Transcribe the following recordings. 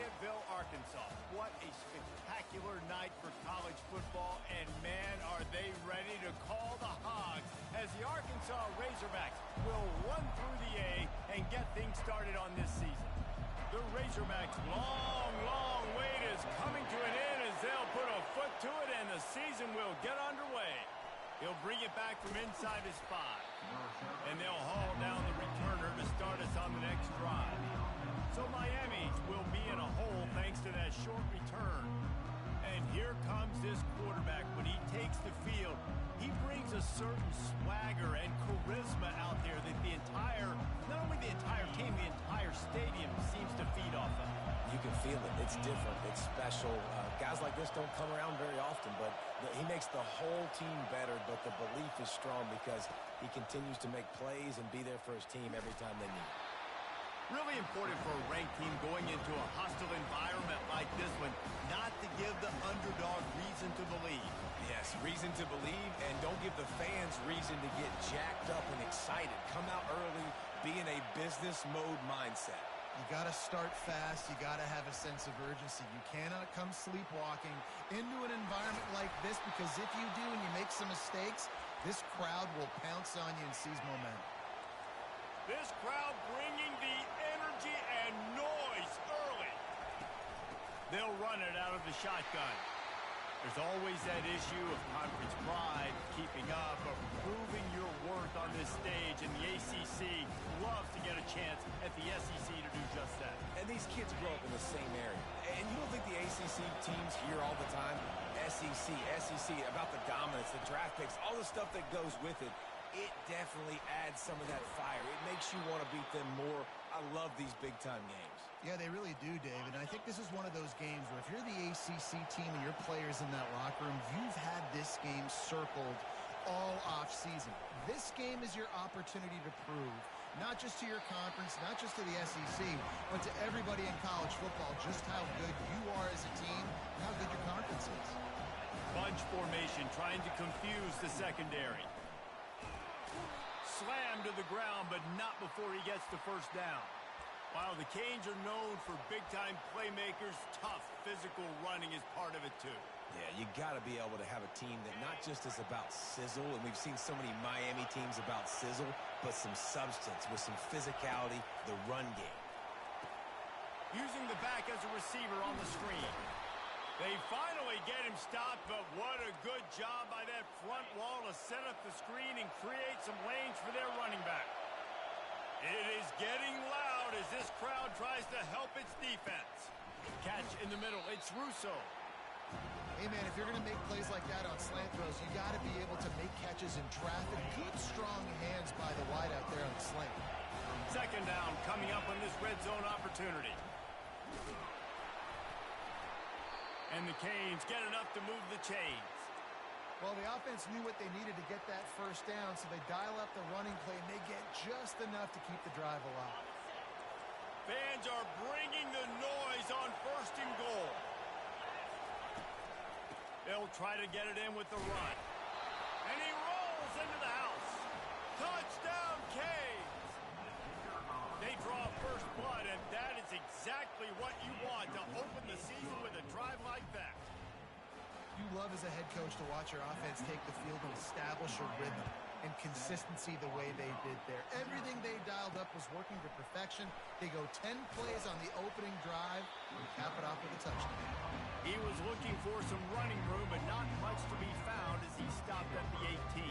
Fayetteville, Arkansas. What a spectacular night for college football, and man, are they ready to call the Hogs as the Arkansas Razorbacks will run through the A and get things started on this season. The Razorbacks' long wait is coming to an end as they'll put a foot to it and the season will get underway. He'll bring it back from inside his 5. And they'll haul down the returner to start us on the next drive. So Miami will be in a hole thanks to that short return. And here comes this quarterback. When he takes the field, he brings a certain swagger and charisma out there that not only the entire team, the entire stadium seems to feed off of. You can feel it. It's different. It's special. Guys like this don't come around very often, but he makes the whole team better, but the belief is strong because he continues to make plays and be there for his team every time they need it. Really important for a ranked team going into a hostile environment like this one, not to give the underdog reason to believe. Yes, reason to believe, and don't give the fans reason to get jacked up and excited. Come out early, be in a business mode mindset. You got to start fast. You got to have a sense of urgency. You cannot come sleepwalking into an environment like this, because if you do and you make some mistakes, this crowd will pounce on you and seize momentum. This crowd bringing the energy and noise early. They'll run it out of the shotgun. There's always that issue of conference pride, keeping up, or proving your worth on this stage, and the ACC loves to get a chance at the SEC to do just that. And these kids grow up in the same area. And you don't think the ACC teams hear all the time, SEC, about the dominance, the draft picks, all the stuff that goes with it. It definitely adds some of that fire. It makes you want to beat them more. I love these big-time games. Yeah, they really do, David. And I think this is one of those games where if you're the ACC team and your players in that locker room, you've had this game circled all off-season. This game is your opportunity to prove, not just to your conference, not just to the SEC, but to everybody in college football, just how good you are as a team and how good your conference is. Bunch formation trying to confuse the secondary. Slammed to the ground, but not before he gets the first down. While the Canes are known for big-time playmakers, tough physical running is part of it too. Yeah, you got to be able to have a team that not just is about sizzle, and we've seen so many Miami teams about sizzle, but some substance with some physicality, the run game. Using the back as a receiver on the screen. They finally get him stopped, but what a good job by that front wall to set up the screen and create some lanes for their running back. It is getting loud as this crowd tries to help its defense. Catch in the middle, it's Russo. Hey, man, if you're going to make plays like that on slant throws, you got to be able to make catches in traffic. Good, strong hands by the wide out there on the slant. Second down coming up on this red zone opportunity. And the Canes get enough to move the chains. Well, the offense knew what they needed to get that first down, so they dial up the running play, and they get just enough to keep the drive alive. Fans are bringing the noise on first and goal. They'll try to get it in with the run. And he rolls into the house. Touchdown, Canes! They draw first blood, and that is exactly what you want to open the season with a drive like that. You love as a head coach to watch your offense take the field and establish a rhythm and consistency the way they did there. Everything they dialed up was working to perfection. They go 10 plays on the opening drive and cap it off with a touchdown. He was looking for some running room, but not much to be found as he stopped at the 18.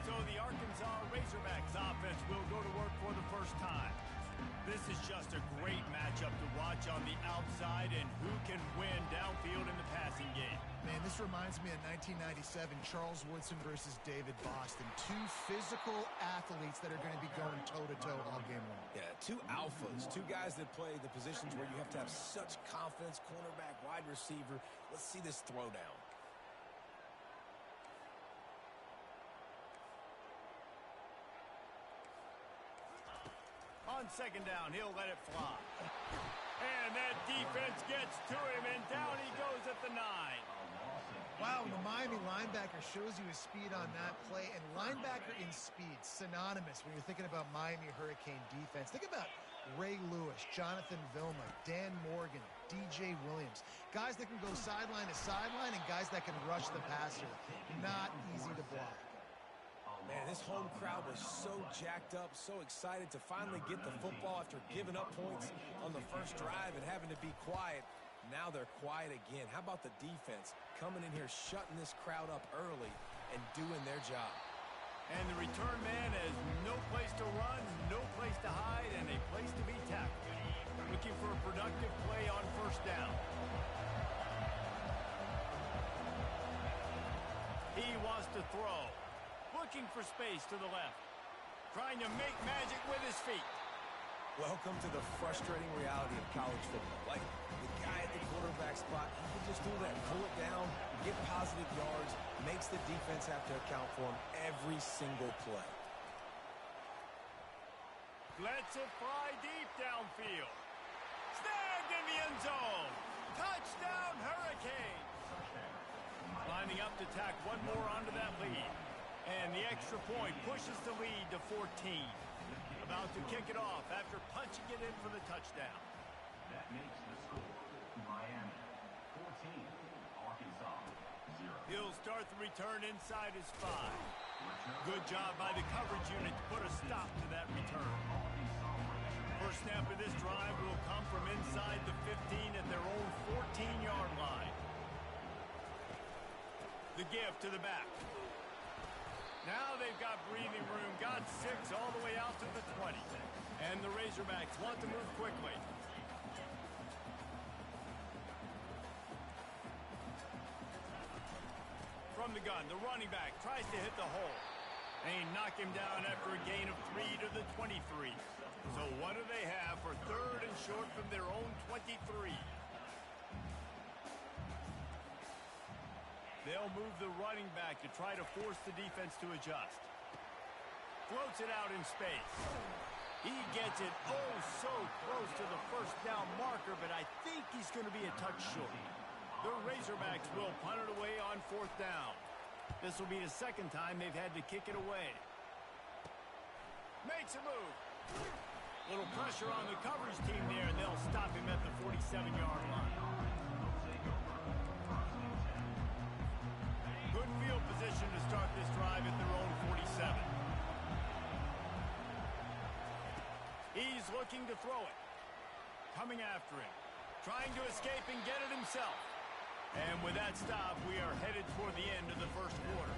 So the Arkansas Razorbacks offense will go to work for the first time. This is just a great matchup to watch on the outside, and who can win downfield in the passing game. Man, this reminds me of 1997, Charles Woodson versus David Boston. Two physical athletes that are going to be going toe-to-toe all game long. Yeah, two alphas, two guys that play the positions where you have to have such confidence, cornerback, wide receiver. Let's see this throwdown. On second down, he'll let it fly. And that defense gets to him, and down he goes at the 9. Wow, the Miami linebacker shows you his speed on that play, and linebacker in speed, synonymous when you're thinking about Miami Hurricane defense. Think about Ray Lewis, Jonathan Vilma, Dan Morgan, DJ Williams. Guys that can go sideline to sideline and guys that can rush the passer. Not easy to block. Man, this home crowd was so jacked up, so excited to finally get the football after giving up points on the first drive and having to be quiet. Now they're quiet again. How about the defense coming in here, shutting this crowd up early and doing their job? And the return man has no place to run, no place to hide, and a place to be tackled. Looking for a productive play on first down. He wants to throw. Looking for space to the left. Trying to make magic with his feet. Welcome to the frustrating reality of college football. Like, the guy at the quarterback spot, he can just do that. Pull it down, get positive yards, makes the defense have to account for him every single play. Lets it fly deep downfield. Snagged in the end zone. Touchdown, Hurricanes. Lining up to tack one more onto that lead. And the extra point pushes the lead to 14. About to kick it off after punching it in for the touchdown. That makes the score Miami 14, Arkansas 0. He'll start the return inside his 5. Good job by the coverage unit to put a stop to that return. First snap of this drive will come from inside the 15 at their own 14-yard line. The give to the back. Now they've got breathing room, got 6 all the way out to the 20. And the Razorbacks want to move quickly. From the gun, the running back tries to hit the hole. They knock him down after a gain of 3 to the 23. So what do they have for third and short from their own 23? They'll move the running back to try to force the defense to adjust. Floats it out in space. He gets it oh so close to the first down marker, but I think he's going to be a touch short. The Razorbacks will punt it away on 4th down. This will be the second time they've had to kick it away. Makes a move. Little pressure on the coverage team there, and they'll stop him at the 47-yard line. Good field position to start this drive at their own 47. He's looking to throw it. Coming after him. Trying to escape and get it himself. And with that stop, we are headed toward the end of the first quarter.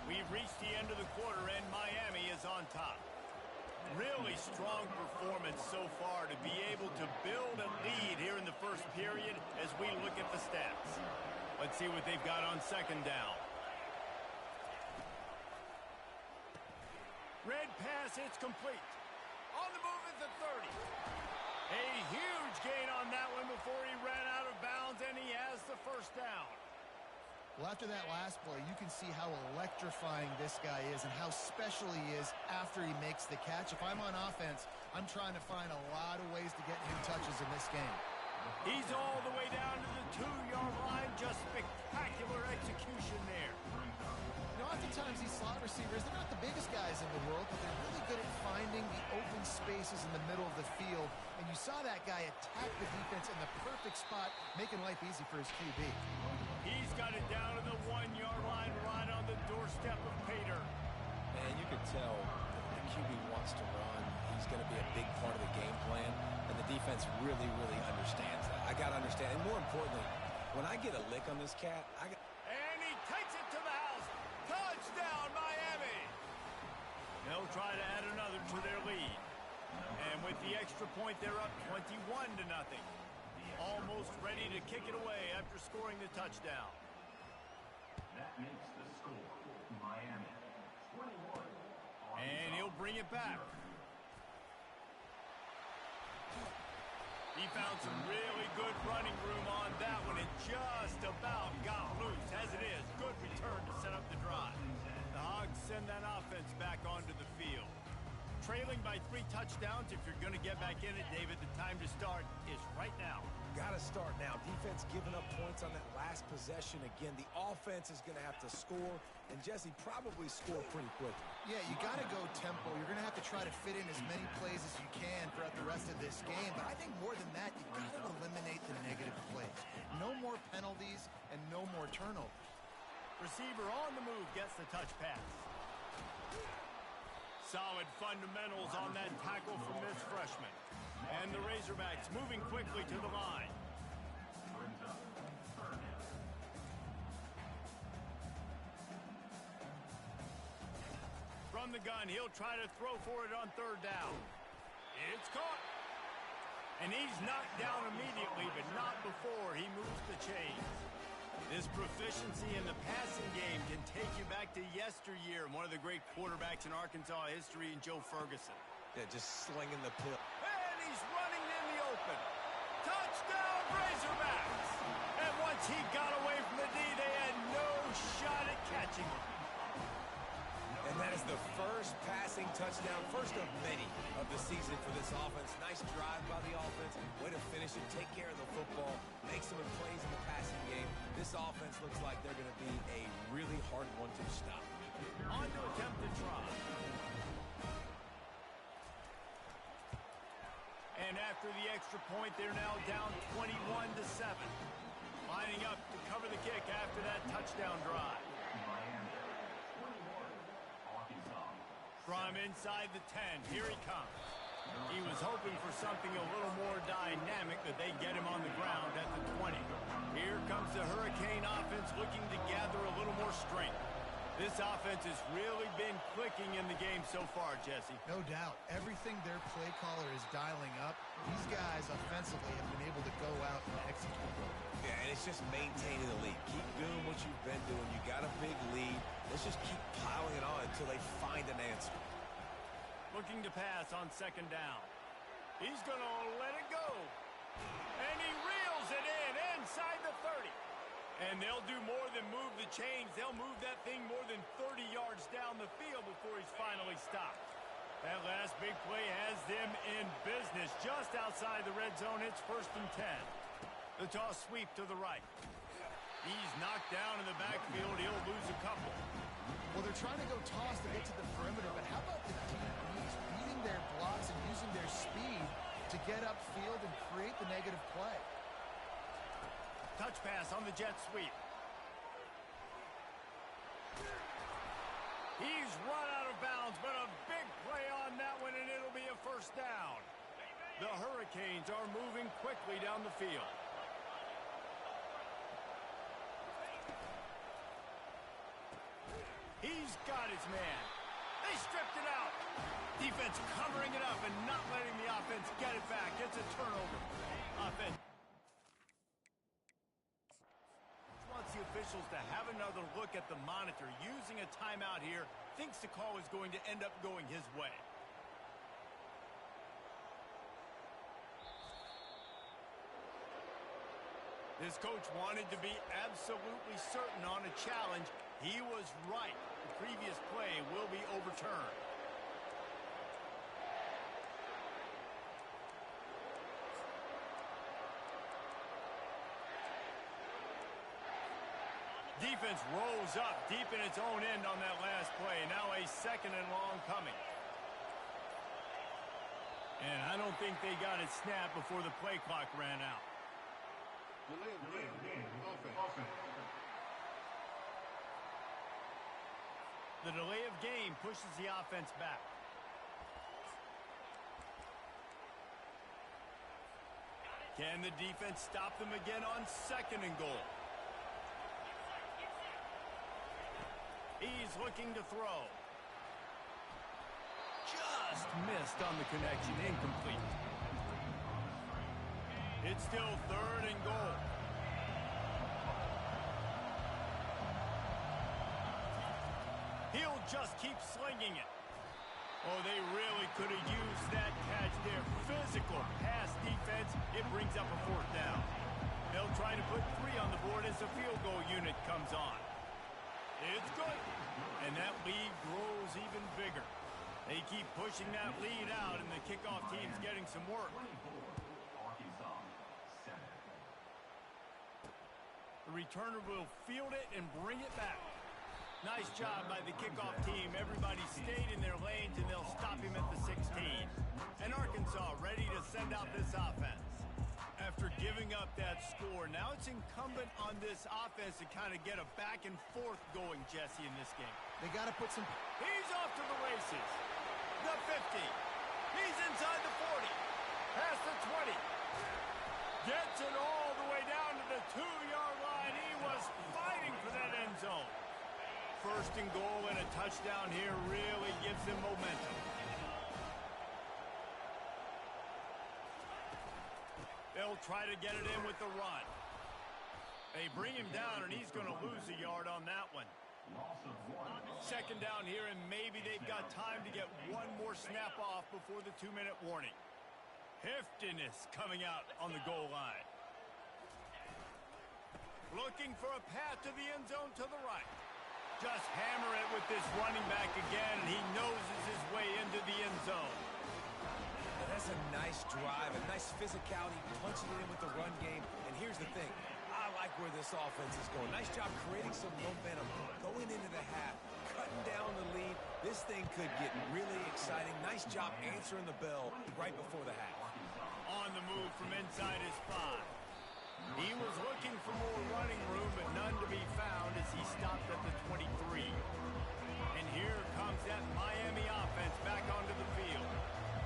We've reached the end of the quarter, and Miami is on top. Really strong performance so far to be able to build a lead here in the first period as we look at the stats. Let's see what they've got on second down. Red pass, it's complete. On the move at the 30. A huge gain on that one before he ran out of bounds, and he has the first down. Well, after that last play, you can see how electrifying this guy is and how special he is after he makes the catch. If I'm on offense, I'm trying to find a lot of ways to get him touches in this game. He's all the way down to the 2-yard line. Just spectacular execution there. You know, oftentimes these slot receivers, they're not the biggest guys in the world, but they're really good at finding the open spaces in the middle of the field. And you saw that guy attack the defense in the perfect spot, making life easy for his QB. He's got it down to the 1-yard line, right on the doorstep of Pater. Man, you can tell the QB wants to run. He's going to be a big part of the game plan, and the defense really, really understands that. I got to understand, and more importantly, when I get a lick on this cat, And he takes it to the house. Touchdown, Miami! They'll try to add another to their lead. And with the extra point, they're up 21-0. Almost ready to kick it away after scoring the touchdown. That makes the score Miami 21. And he'll bring it back. He found some really good running room on that one and just about got loose. As it is, good return to set up the drive. The Hogs send that offense back onto the field. trailing by 3 touchdowns. If you're going to get back in it, David, the time to start is right now. Got to start now. Defense giving up points on that last possession. Again, the offense is going to have to score, and Jesse probably score pretty quickly. Yeah, you got to go tempo. You're going to have to try to fit in as many plays as you can throughout the rest of this game. But I think more than that, you got to eliminate the negative plays. No more penalties and no more turnovers. Receiver on the move gets the touch pass. Solid fundamentals on that tackle from this freshman. And the Razorbacks moving quickly to the line. From the gun, he'll try to throw for it on 3rd down. It's caught. And he's knocked down immediately, but not before he moves the chains. This proficiency in the passing game can take you back to yesteryear. One of the great quarterbacks in Arkansas history, in Joe Ferguson. Yeah, just slinging the pill. And he's running in the open. Touchdown, Razorbacks! And once he got away from the D, they had no shot at catching him. And that is the first passing touchdown, first of many of the season for this offense. Nice drive by the offense. Way to finish it, take care of the football, make some plays in the passing game. This offense looks like they're going to be a really hard one to stop. On to attempt to try. And after the extra point, they're now down 21-7. Lining up to cover the kick after that touchdown drive. From inside the 10, here he comes. He was hoping for something a little more dynamic, that they get him on the ground at the 20. Here comes the Hurricane offense looking to gather a little more strength. This offense has really been clicking in the game so far, Jesse. No doubt. Everything their play caller is dialing up, these guys offensively have been able to go out and execute. Yeah, and it's just maintaining the lead. Keep doing what you've been doing. You got a big lead. Let's just keep piling it on until they find an answer. Looking to pass on 2nd down. He's going to let it go. And he reels it in inside the 30. And they'll do more than move the chains. They'll move that thing more than 30 yards down the field before he's finally stopped. That last big play has them in business. Just outside the red zone, it's 1st and 10. The toss sweep to the right. He's knocked down in the backfield. He'll lose a couple. Well, they're trying to go toss to get to the perimeter, but how about the DBs beating their blocks and using their speed to get upfield and create the negative play? Touch pass on the jet sweep. He's run out of bounds, but a big play on that one, and it'll be a 1st down. The Hurricanes are moving quickly down the field. He's got his man. They stripped it out. Defense covering it up and not letting the offense get it back. It's a turnover. Offense wants the officials to have another look at the monitor. Using a timeout here, thinks the call is going to end up going his way. This coach wanted to be absolutely certain on a challenge. He was right. The previous play will be overturned. Defense rolls up deep in its own end on that last play. Now a 2nd and long coming. And I don't think they got it snapped before the play clock ran out. The delay of game pushes the offense back. Can the defense stop them again on 2nd and goal? He's looking to throw. Just missed on the connection, incomplete. It's still 3rd and goal. He'll just keep slinging it. Oh, they really could have used that catch there. Physical pass defense. It brings up a 4th down. They'll try to put 3 on the board as the field goal unit comes on. It's good. And that lead grows even bigger. They keep pushing that lead out, and the kickoff team's getting some work. 24, Arkansas, 7. The returner will field it and bring it back. Nice job by the kickoff team. Everybody stayed in their lanes, and they'll stop him at the 16. And Arkansas ready to send out this offense. After giving up that score, now it's incumbent on this offense to kind of get a back and forth going, Jesse, in this game. They got to put some... He's off to the races. The 50. He's inside the 40. Past the 20. Gets it all the way down to the 2-yard line. He was fighting for that end zone. First and goal and a touchdown here really gives them momentum. They'll try to get it in with the run. They bring him down, and he's going to lose a yard on that one. Second down here, and maybe they've got time to get one more snap off before the 2-minute warning. Heftiness coming out on the goal line. Looking for a path to the end zone to the right. Just hammer it with this running back again, and he noses his way into the end zone. Now, that's a nice drive, a nice physicality, punching it in with the run game. And here's the thing. I like where this offense is going. Nice job creating some momentum, going into the half, cutting down the lead. This thing could get really exciting. Nice job answering the bell right before the half. On the move from inside his 5. He was looking for more running room, but none to be found as he stopped at the 23. And here comes that Miami offense back onto the field.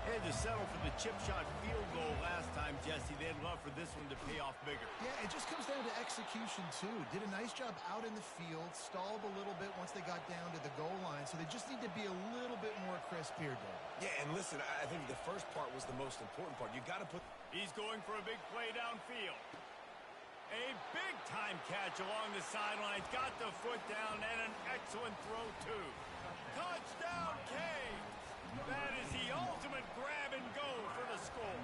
They had to settle for the chip shot field goal last time, Jesse. They'd love for this one to pay off bigger. Yeah, it just comes down to execution, too. Did a nice job out in the field, stalled a little bit once they got down to the goal line, so they just need to be a little bit more crisp here, Dave. Yeah, and listen, I think the first part was the most important part. You got to put... He's going for a big play downfield. A big-time catch along the sidelines. Got the foot down, and an excellent throw, too. Touchdown, Canes! That is the ultimate grab and go for the score.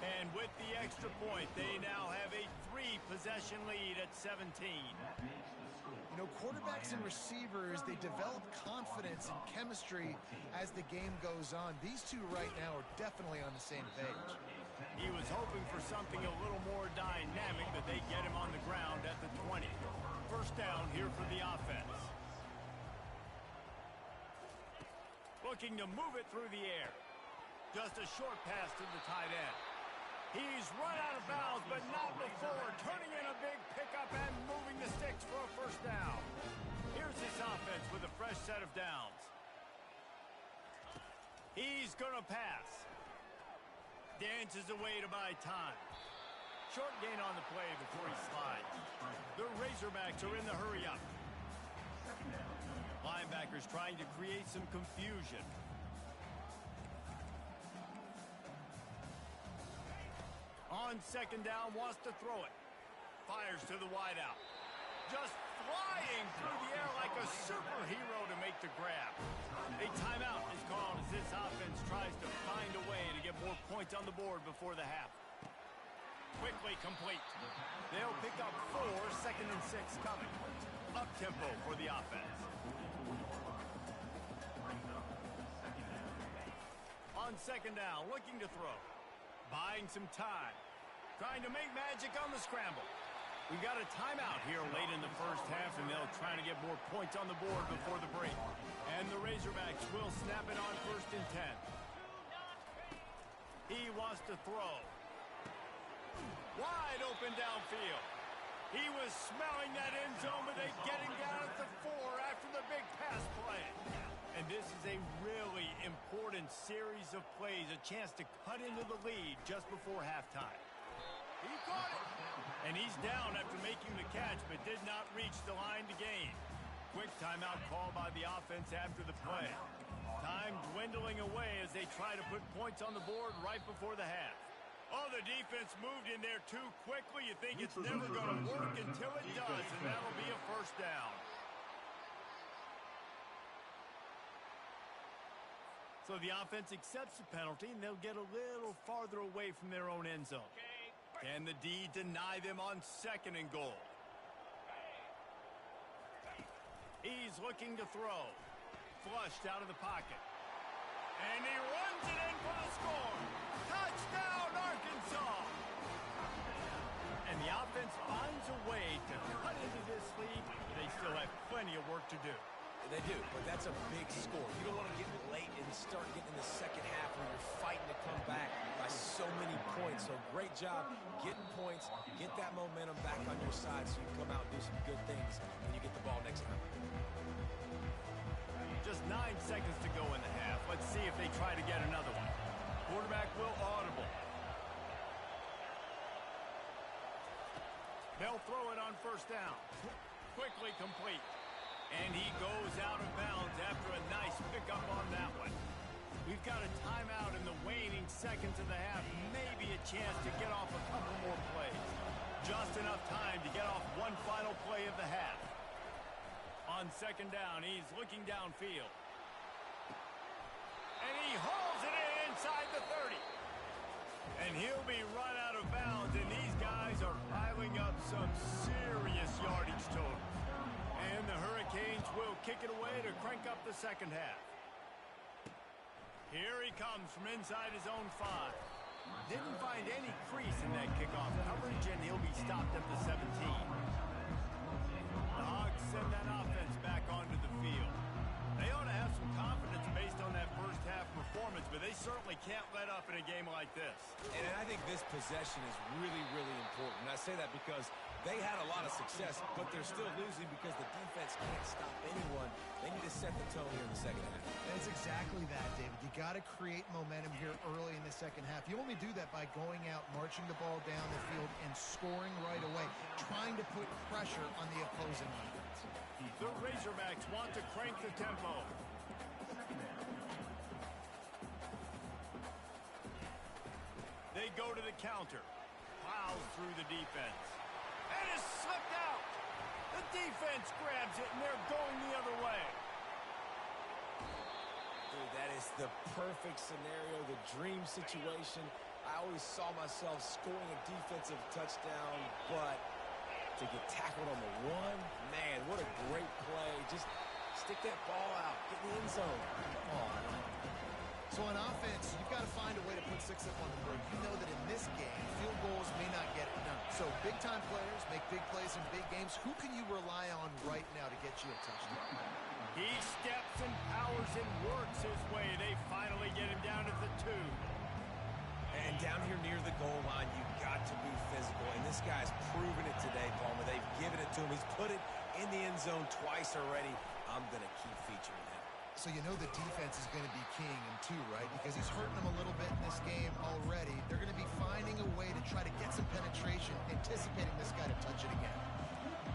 And with the extra point, they now have a 3-possession lead at 17. You know, quarterbacks and receivers, they develop confidence and chemistry as the game goes on. These two right now are definitely on the same page. He was hoping for something a little more dynamic, but they get him on the ground at the 20. First down here for the offense. Looking to move it through the air. Just a short pass to the tight end. He's run out of bounds, but not before. Turning in a big pickup and moving the sticks for a first down. Here's his offense with a fresh set of downs. He's going to pass. Dances away to buy time. Short gain on the play before he slides. The Razorbacks are in the hurry-up. Linebackers trying to create some confusion. On second down, wants to throw it. Fires to the wideout. Just flying through the air like a superhero to make the grab. A timeout is called as this offense tries to find a way to get more points on the board before the half. Quickly complete. They'll pick up 4, second and 6 coming. Up-tempo for the offense. On second down, looking to throw. Buying some time. Trying to make magic on the scramble. We've got a timeout here late in the first half, and they'll try to get more points on the board before the break. And the Razorbacks will snap it on first and 10. He wants to throw. Wide open downfield. He was smelling that end zone, but they get him down at the 4 after the big pass play. And this is a really important series of plays, a chance to cut into the lead just before halftime. He caught it. And he's down after making the catch, but did not reach the line to gain. Quick timeout call by the offense after the play. Time dwindling away as they try to put points on the board right before the half. Oh, the defense moved in there too quickly. You think it's never going to work until it does, and that'll be a first down. So the offense accepts the penalty, and they'll get a little farther away from their own end zone. Can the D deny them on second and goal? He's looking to throw. Flushed out of the pocket. And he runs it in for the score. Touchdown, Arkansas. And the offense finds a way to cut into this lead. They still have plenty of work to do. They do, but that's a big score. You don't want to get late and start getting in the second half where you're fighting to come back by so many points. So great job getting points, get that momentum back on your side so you can come out and do some good things when you get the ball next time. Just 9 seconds to go in the half. Let's see if they try to get another one. Quarterback will audible. They'll throw it on first down. Quickly complete. And he goes out of bounds after a nice pickup on that one. We've got a timeout in the waning seconds of the half. Maybe a chance to get off a couple more plays. Just enough time to get off one final play of the half. On second down, he's looking downfield. And he hauls it in inside the 30. And he'll be run out of bounds, and these guys are piling up some serious yardage total. And the Hurricanes will kick it away to crank up the second half. Here he comes from inside his own 5. Didn't find any crease in that kickoff coverage, and he'll be stopped at the 17. The Hogs send that offense back onto the field. They ought to have some confidence based on that first half performance, but they certainly can't let up in a game like this. And I think this possession is really, really important. And I say that because they had a lot of success, but they're still losing because the defense can't stop anyone. They need to set the tone here in the second half. And it's exactly that, David. You got to create momentum here early in the second half. You only do that by going out, marching the ball down the field, and scoring right away, trying to put pressure on the opposing offense. The Razorbacks want to crank the tempo. They go to the counter. Plows through the defense. And is slipped out. The defense grabs it, and they're going the other way. Dude, that is the perfect scenario, the dream situation. I always saw myself scoring a defensive touchdown, but to get tackled on the 1, man, what a great play. Just stick that ball out, get in the end zone. Come on. So on offense, you've got to find a way to put 6 up on the board. You know that in this game, field goals may not get it done. So big-time players make big plays in big games. Who can you rely on right now to get you a touchdown? He steps and powers and works his way. They finally get him down at the 2. And down here near the goal line, you've got to be physical. And this guy's proven it today, Palmer. They've given it to him. He's put it in the end zone twice already. I'm going to keep featuring him. So you know the defense is going to be keying him too, right? Because he's hurting them a little bit in this game already. They're going to be finding a way to try to get some penetration, anticipating this guy to touch it again.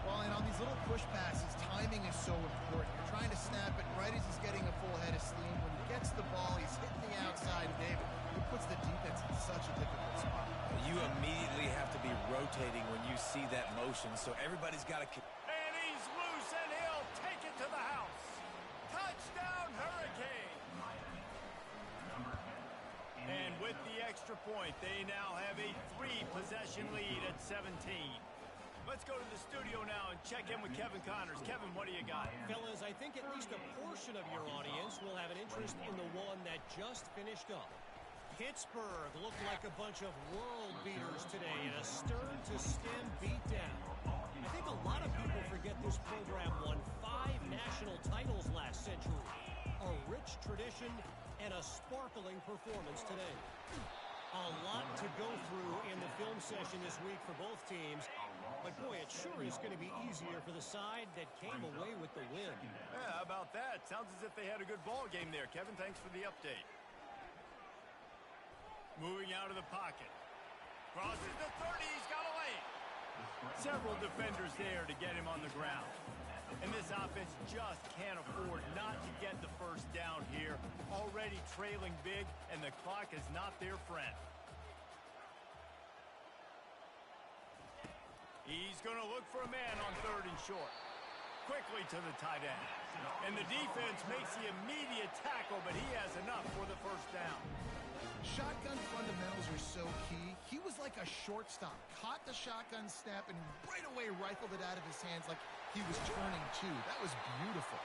Well, and on these little push passes, timing is so important. You're trying to snap it right as he's getting a full head of steam. When he gets the ball, he's hitting the outside, David. It puts the defense in such a difficult spot. You immediately have to be rotating when you see that motion, so everybody's got to... And he's loose, and he'll take it to the house. Touchdown, Hurricane! And with the extra point, they now have a 3-possession lead at 17. Let's go to the studio now and check in with Kevin Connors. Kevin, what do you got? Fellas, I think at least a portion of your audience will have an interest in the one that just finished up. Pittsburgh looked like a bunch of world beaters today in a stern-to-stem beatdown. I think a lot of people forget this program won 5 national titles last century. A rich tradition and a sparkling performance today. A lot to go through in the film session this week for both teams. But boy, it sure is going to be easier for the side that came away with the win. Yeah, how about that? Sounds as if they had a good ball game there. Kevin, thanks for the update. Moving out of the pocket. Crosses the 30, he's got a lane. Several defenders there to get him on the ground. And this offense just can't afford not to get the first down here. Already trailing big, and the clock is not their friend. He's going to look for a man on 3rd and short. Quickly to the tight end. And the defense makes the immediate tackle, but he has enough for the first down. Shotgun fundamentals are so key. He was like a shortstop. Caught the shotgun snap and right away rifled it out of his hands like he was turning 2. That was beautiful.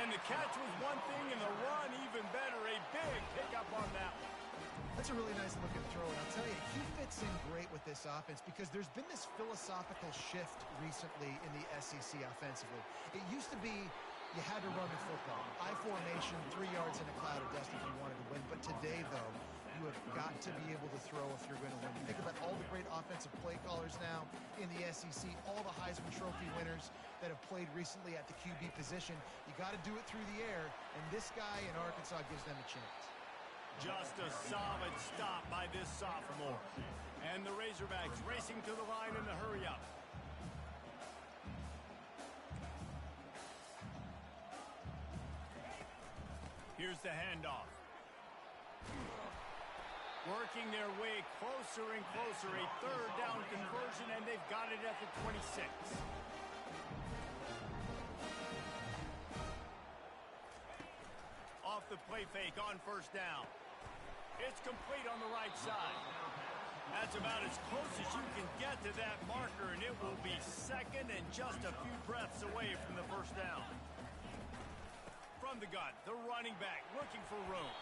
And the catch was one thing, and the run even better. A big pickup on that one. That's a really nice looking throw, and I'll tell you, he fits in great with this offense because there's been this philosophical shift recently in the SEC offensively. It used to be you had to run the football. I formation, 3 yards in a cloud of dust if you wanted to win. But today, though, you have got to be able to throw if you're going to win. You think about all the great offensive play callers now in the SEC, all the Heisman Trophy winners that have played recently at the QB position. You got to do it through the air, and this guy in Arkansas gives them a chance. Just a solid stop by this sophomore. And the Razorbacks racing to the line in the hurry-up. Here's the handoff. Working their way closer and closer. A third down conversion, and they've got it at the 26. Off the play fake on first down. It's complete on the right side. That's about as close as you can get to that marker, and it will be second and just a few breaths away from the first down. From the gun, the running back looking for room.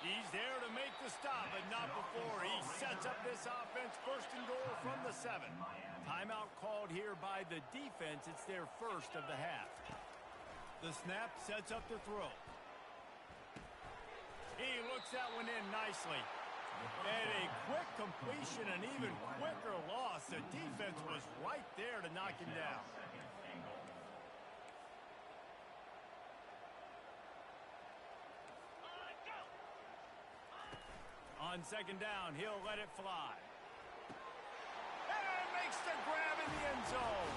He's there to make the stop, but not before. He sets up this offense first and goal from the 7. Timeout called here by the defense. It's their first of the half. The snap sets up the throw. He looks that one in nicely. And a quick completion, an even quicker loss. The defense was right there to knock him down. On second down, he'll let it fly. And makes the grab in the end zone.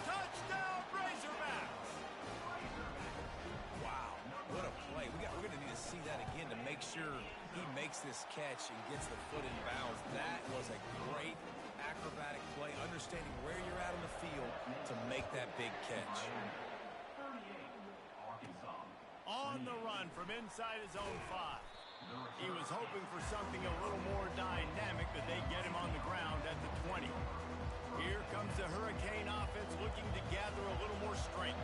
Touchdown, Razorbacks! Wow, what a play. We're going to need to see that again to make sure he makes this catch and gets the foot in bounds. That was a great acrobatic play, understanding where you're at on the field to make that big catch. 38, Arkansas. On the run from inside his own 5. He was hoping for something a little more dynamic, but they get him on the ground at the 20. Here comes the Hurricane offense looking to gather a little more strength.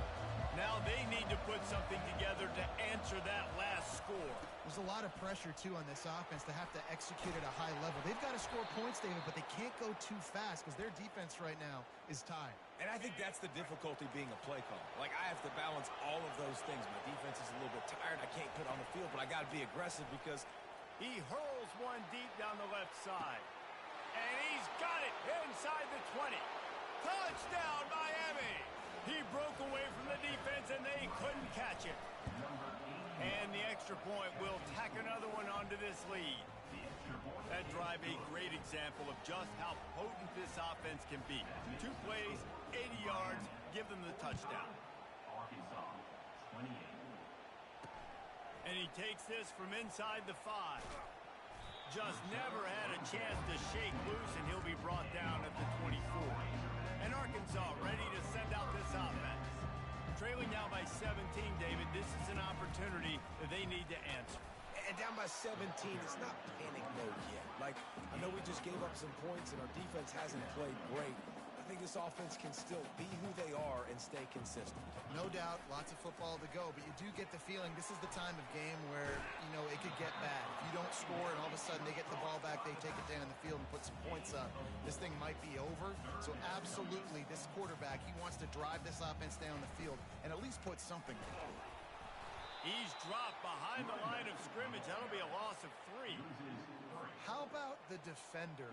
Now they need to put something together to answer that last score. There's a lot of pressure, too, on this offense to have to execute at a high level. They've got to score points, David, but they can't go too fast because their defense right now is tied. And I think that's the difficulty being a play caller. Like, I have to balance all of those things. My defense is a little bit tired. I can't put on the field, but I got to be aggressive because he hurls one deep down the left side. And he's got it inside the 20. Touchdown, Miami! He broke away from the defense, and they couldn't catch it. And the extra point will tack another one onto this lead. That drive a great example of just how potent this offense can be. 2 plays, 80 yards, give them the touchdown. Arkansas, 28. And he takes this from inside the 5. Just never had a chance to shake loose, and he'll be brought down at the 24. And Arkansas ready to send out this offense. Trailing now by 17, David, this is an opportunity that they need to answer. and down by 17, it's not panic mode yet. Like, I know we just gave up some points and our defense hasn't played great. I think this offense can still be who they are and stay consistent. No doubt, lots of football to go, but you do get the feeling this is the time of game where, you know, it could get bad. If you don't score and all of a sudden they get the ball back, they take it down the field and put some points up, this thing might be over. So absolutely, this quarterback, he wants to drive this offense down the field and at least put something in. He's dropped behind the line of scrimmage. That'll be a loss of 3. How about the defender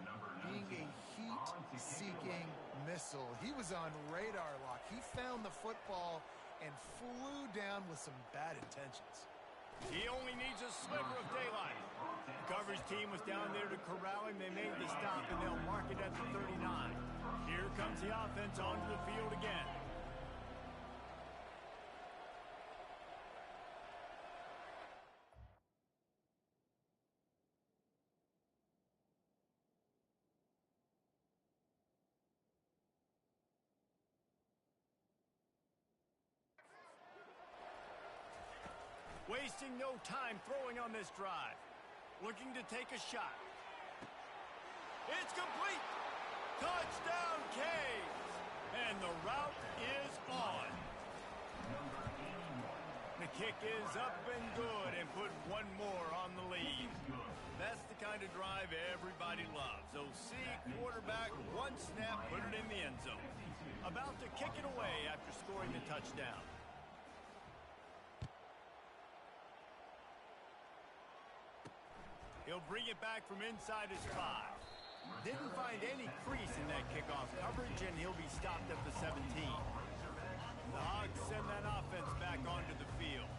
being a heat-seeking missile? He was on radar lock. He found the football and flew down with some bad intentions. He only needs a sliver of daylight. The coverage team was down there to corral him. They made the stop, and they'll mark it at the 39. Here comes the offense onto the field again. Wasting no time throwing on this drive. Looking to take a shot. It's complete. Touchdown, Canes. And the route is on. The kick is up and good and put one more on the lead. That's the kind of drive everybody loves. OC quarterback, one snap, put it in the end zone. About to kick it away after scoring the touchdown. He'll bring it back from inside his 5. Didn't find any crease in that kickoff coverage, and he'll be stopped at the 17. The Hogs send that offense back onto the field.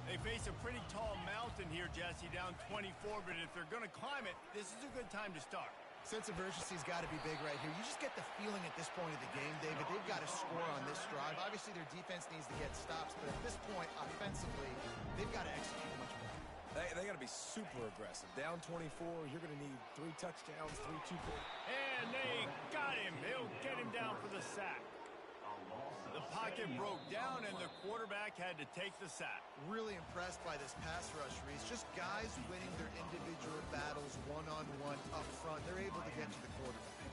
They face a pretty tall mountain here, Jesse, down 24, but if they're going to climb it, this is a good time to start. Sense of urgency's got to be big right here. You just get the feeling at this point of the game, David, they've got to score on this drive. Obviously, their defense needs to get stops, but at this point, offensively, they've got to execute much better. They got to be super aggressive. Down 24, you're going to need 3 touchdowns, 3 2-point. And they got him. He'll get him down for the sack. The pocket broke down, and the quarterback had to take the sack. Really impressed by this pass rush, Reese. Just guys winning their individual battles one-on-one up front. They're able to get to the quarterback.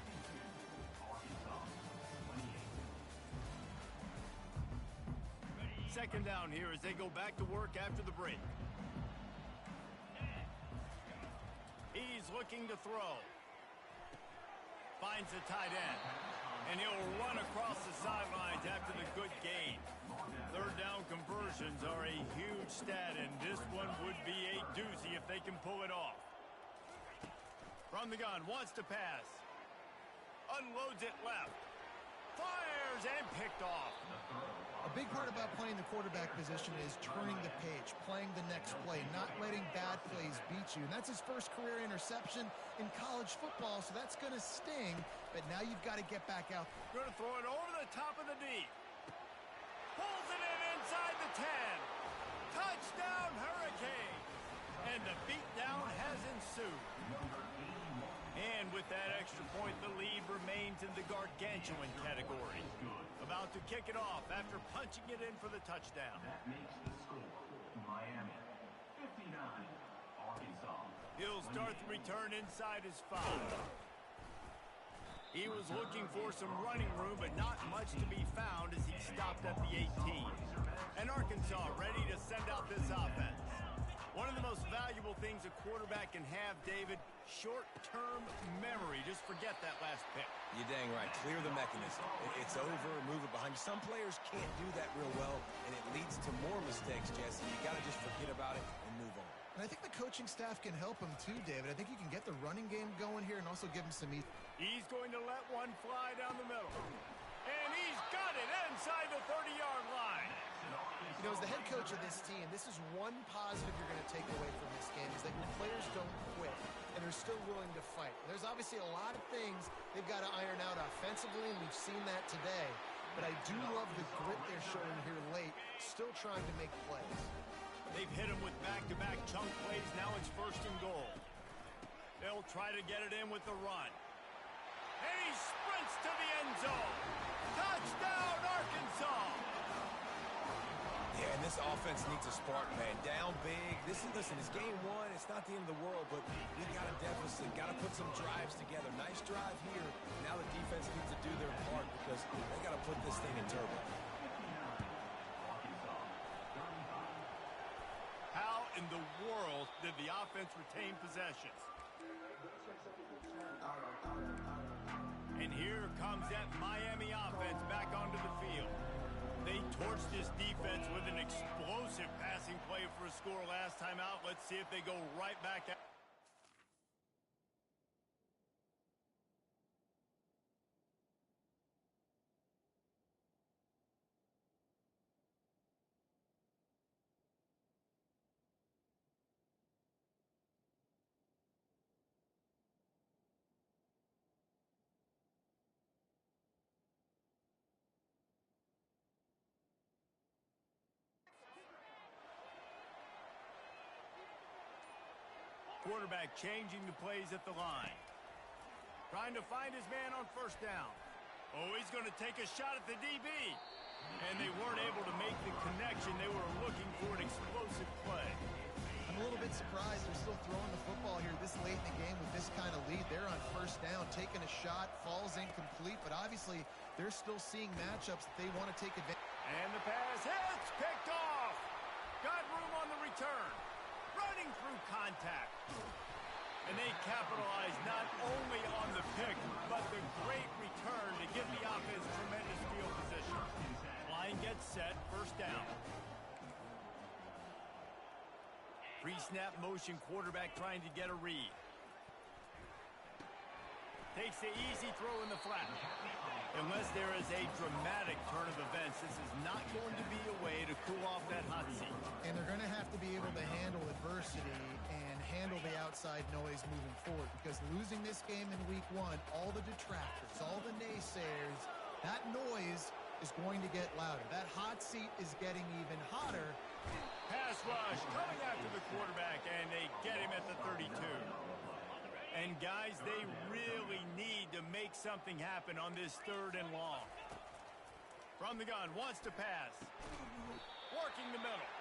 Second down here as they go back to work after the break. He's looking to throw. Finds the tight end. And he'll run across the sidelines after the good gain. Third down conversions are a huge stat, and this one would be a doozy if they can pull it off. From the gun, wants to pass. Unloads it left. Fires and picked off. A big part about playing the quarterback position is turning the page, playing the next play, not letting bad plays beat you. And that's his first career interception in college football, so that's going to sting. But now you've got to get back out. Going to throw it over the top of the deep. Pulls it in inside the 10. Touchdown, Hurricane. And the beatdown has ensued. And with that extra point, the lead remains in the gargantuan category. About to kick it off after punching it in for the touchdown. That makes the score Miami 59, Arkansas. He'll start the return inside his 5. He was looking for some running room, but not much to be found as he stopped at the 18. And Arkansas ready to send out this offense. One of the most valuable things a quarterback can have, David, short-term memory. Just forget that last pick. You're dang right. Clear the mechanism. It's over. Move it behind you. Some players can't do that real well, and it leads to more mistakes, Jesse. You got to just forget about it and move on. And I think the coaching staff can help him too, David. I think you can get the running game going here and also give him some ease. He's going to let one fly down the middle. And he's got it inside the 30-yard line. You know, as the head coach of this team, this is one positive you're going to take away from this game is that your players don't quit and they're still willing to fight. There's obviously a lot of things they've got to iron out offensively, and we've seen that today. But I do love the grit they're showing here late, still trying to make plays. They've hit him with back-to-back chunk plays. Now it's 1st and goal. They'll try to get it in with the run. And he sprints to the end zone. Touchdown, Arkansas! Yeah, and this offense needs a spark, man. Down big. Listen, it's game 1. It's not the end of the world, but we got a deficit. Got to put some drives together. Nice drive here. Now the defense needs to do their part because they got to put this thing in turbo. How in the world did the offense retain possession? And here comes that Miami offense back onto the field. They torched this defense with an explosive passing play for a score last time out. Let's see if they go right back at. Quarterback changing the plays at the line. Trying to find his man on 1st down. Oh, he's going to take a shot at the DB. And they weren't able to make the connection. They were looking for an explosive play. I'm a little bit surprised they're still throwing the football here this late in the game with this kind of lead. They're on 1st down, taking a shot, falls incomplete, but obviously they're still seeing matchups that they want to take advantage. And the pass hits, picked off. contact. And they capitalize not only on the pick, but the great return to give the offense tremendous field position. Line gets set, first down. Pre-snap motion, quarterback trying to get a read. Takes the easy throw in the flat. Unless there is a dramatic turn of events, this is not going to be a way to cool off that hot seat. And they're going to have to be able to handle adversity and handle the outside noise moving forward, because losing this game in week 1, all the detractors, all the naysayers, that noise is going to get louder. That hot seat is getting even hotter. Pass rush coming after the quarterback, and they get him at the 32. And guys, they really need to make something happen on this 3rd and long. From the gun, wants to pass. Working the middle.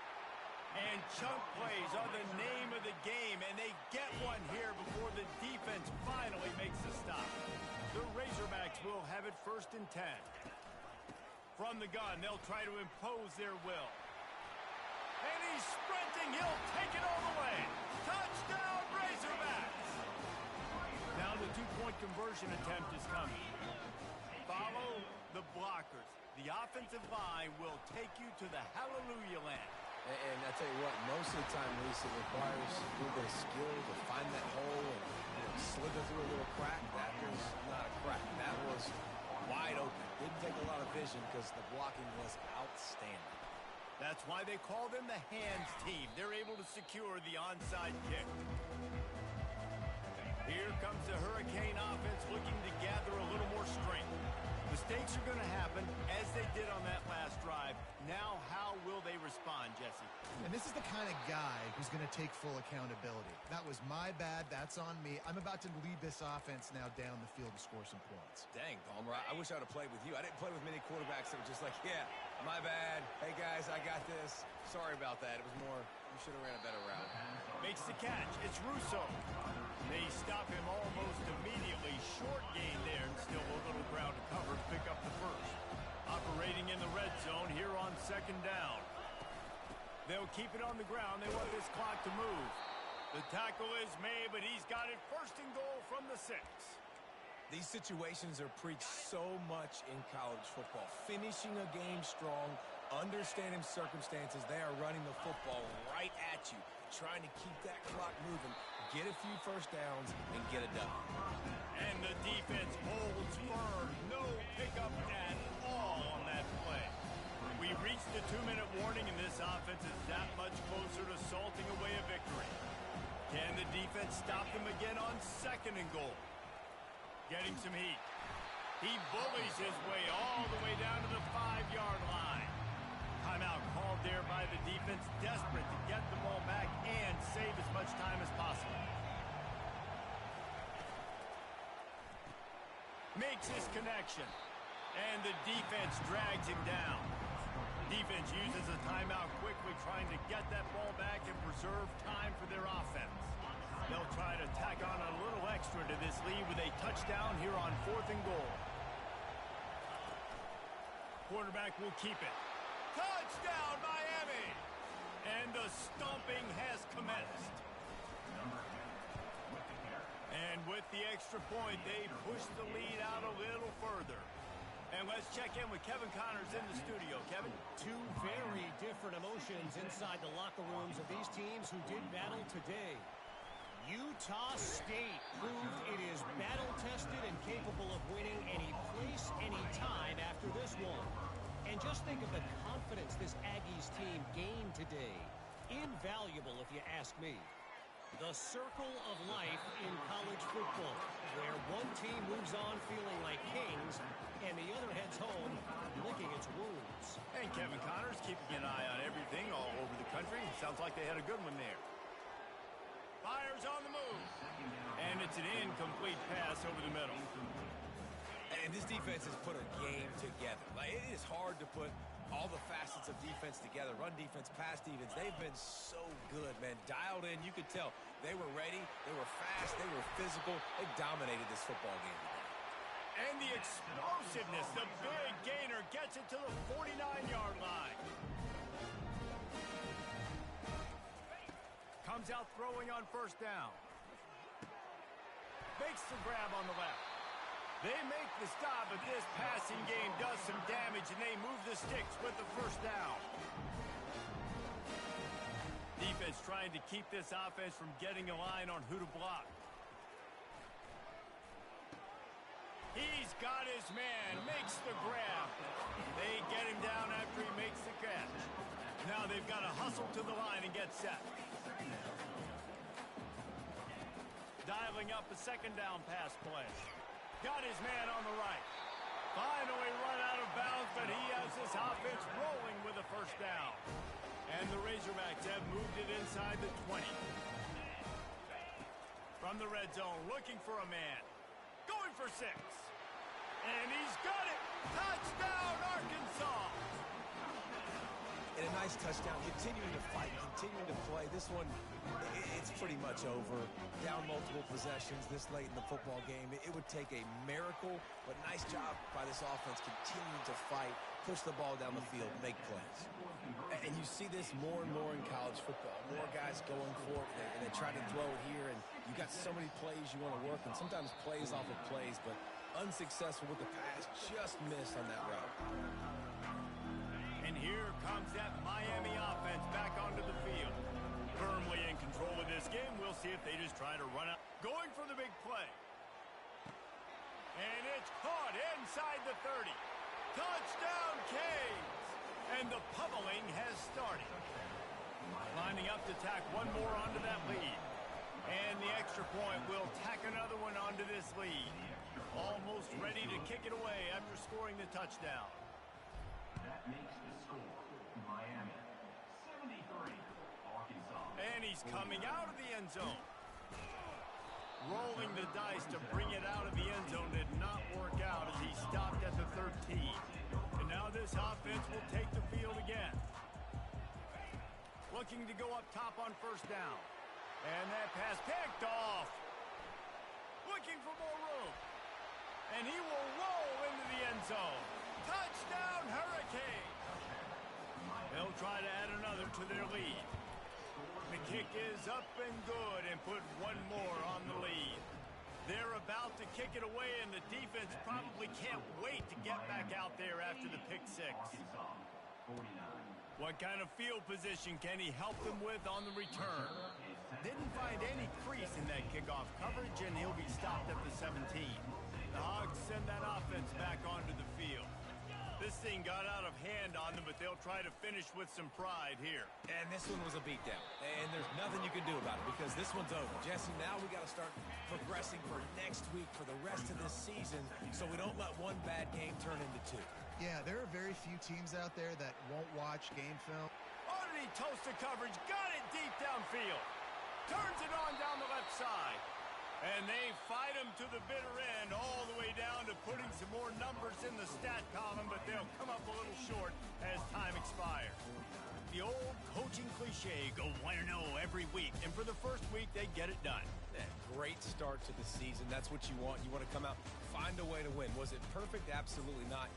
And chunk plays are the name of the game, and they get one here before the defense finally makes a stop. The Razorbacks will have it 1st and 10. From the gun, they'll try to impose their will. And he's sprinting. He'll take it all the way. Touchdown, Razorbacks! Now the 2-point conversion attempt is coming. Follow the blockers. The offensive line will take you to the hallelujah land. And I tell you what, most of the time, Reese, it requires a little bit of skill to find that hole and slither through a little crack. That was not a crack. That was wide open. Didn't take a lot of vision because the blocking was outstanding. That's why they call them the hands team. They're able to secure the onside kick. Here comes the Hurricane offense looking to gather a little more strength. Mistakes are going to happen, as they did on that last drive. Now, how will they respond, Jesse? And this is the kind of guy who's going to take full accountability. That was my bad. That's on me. I'm about to lead this offense now down the field to score some points. Dang, Palmer, I wish I would have played with you. I didn't play with many quarterbacks that were just like, yeah, my bad. Hey, guys, I got this. Sorry about that. It was more, you should have ran a better route. Makes the catch. It's Russo. They stop him almost immediately. Short gain there, and still a little ground to cover to pick up the first. Operating in the red zone here on 2nd down. They'll keep it on the ground. They want this clock to move. The tackle is made, but he's got it 1st and goal from the 6. These situations are preached so much in college football. Finishing a game strong, understanding circumstances. They are running the football right at you, trying to keep that clock moving, get a few first downs, and get it done. And the defense holds firm. No pickup at all on that play. We reached the 2-minute warning, and this offense is that much closer to salting away a victory. Can the defense stop them again on 2nd and goal? Getting some heat. He bullies his way all the way down to the 5-yard line. Timeout called there by the defense, desperate to get the ball back and save as much time as possible. Makes his connection, and the defense drags him down. Defense uses a timeout quickly, trying to get that ball back and preserve time for their offense. They'll try to tack on a little extra to this lead with a touchdown here on 4th and goal. Quarterback will keep it. Touchdown, Miami! And the stomping has commenced. And with the extra point, they push the lead out a little further. And let's check in with Kevin Connors in the studio. Kevin? 2 very different emotions inside the locker rooms of these teams who did battle today. Utah State proved it is battle-tested and capable of winning any place, any time after this one. And just think of the confidence this Aggies team gained today. Invaluable, if you ask me. The circle of life in college football, where one team moves on feeling like kings, and the other heads home licking its wounds. And Kevin Connors keeping an eye on everything all over the country. Sounds like they had a good one there. Fires on the move. And it's an incomplete pass over the middle. And this defense has put a game together. Like, it is hard to put all the facets of defense together. Run defense, pass defense. They've been so good, man. Dialed in. You could tell they were ready. They were fast. They were physical. They dominated this football game today. And the explosiveness. The big gainer gets it to the 49-yard line. Comes out throwing on first down. Makes the grab on the left. They make the stop, but this passing game does some damage, and they move the sticks with the first down. Defense trying to keep this offense from getting a line on who to block. He's got his man, makes the grab. They get him down after he makes the catch. Now they've got to hustle to the line and get set. Dialing up a second down pass play. Got his man on the right. Finally run out of bounds, but he has this offense rolling with a first down. And the Razorbacks have moved it inside the 20. From the red zone, looking for a man. Going for 6. And he's got it. Touchdown, Arkansas. And a nice touchdown, continuing to fight, continuing to play. This one, it's pretty much over. Down multiple possessions this late in the football game. It would take a miracle, but nice job by this offense continuing to fight, push the ball down the field, make plays. And you see this more and more in college football. More guys going for it, and they try to throw it here, and you got so many plays you want to work, and sometimes plays off of plays, but unsuccessful with the pass, just missed on that route. And here comes that Miami offense back onto the field. Firmly in control of this game. We'll see if they just try to run out. Going for the big play. And it's caught inside the 30. Touchdown, Canes! And the pummeling has started. Lining up to tack one more onto that lead. And the extra point will tack another one onto this lead. Almost ready to kick it away after scoring the touchdown. That makes the score Miami 73, Arkansas. And he's coming out of the end zone. Rolling the dice to bring it out of the end zone did not work out as he stopped at the 13. And now this offense will take the field again. Looking to go up top on first down. And that pass picked off. Looking for more room. And he will roll into the end zone. Touchdown, Hurricane! They'll try to add another to their lead. The kick is up and good and put one more on the lead. They're about to kick it away, and the defense probably can't wait to get back out there after the pick six. Arkansas 49. What kind of field position can he help them with on the return? Didn't find any crease in that kickoff coverage, and he'll be stopped at the 17. The Hogs send that offense back onto the field. This thing got out of hand on them, but they'll try to finish with some pride here. And this one was a beatdown. And there's nothing you can do about it because this one's over. Jesse, now we got to start progressing for next week for the rest of this season so we don't let one bad game turn into 2. Yeah, there are very few teams out there that won't watch game film. Underneath toasted coverage, got it deep downfield. Turns it on down the left side. And they fight him to the bitter end all the way down to putting some more numbers in the stat column, but they'll come up a little short as time expires. The old coaching cliche, go 1-0 every week, and for the first week, they get it done. Great start to the season. That's what you want. You want to come out, find a way to win. Was it perfect? Absolutely not.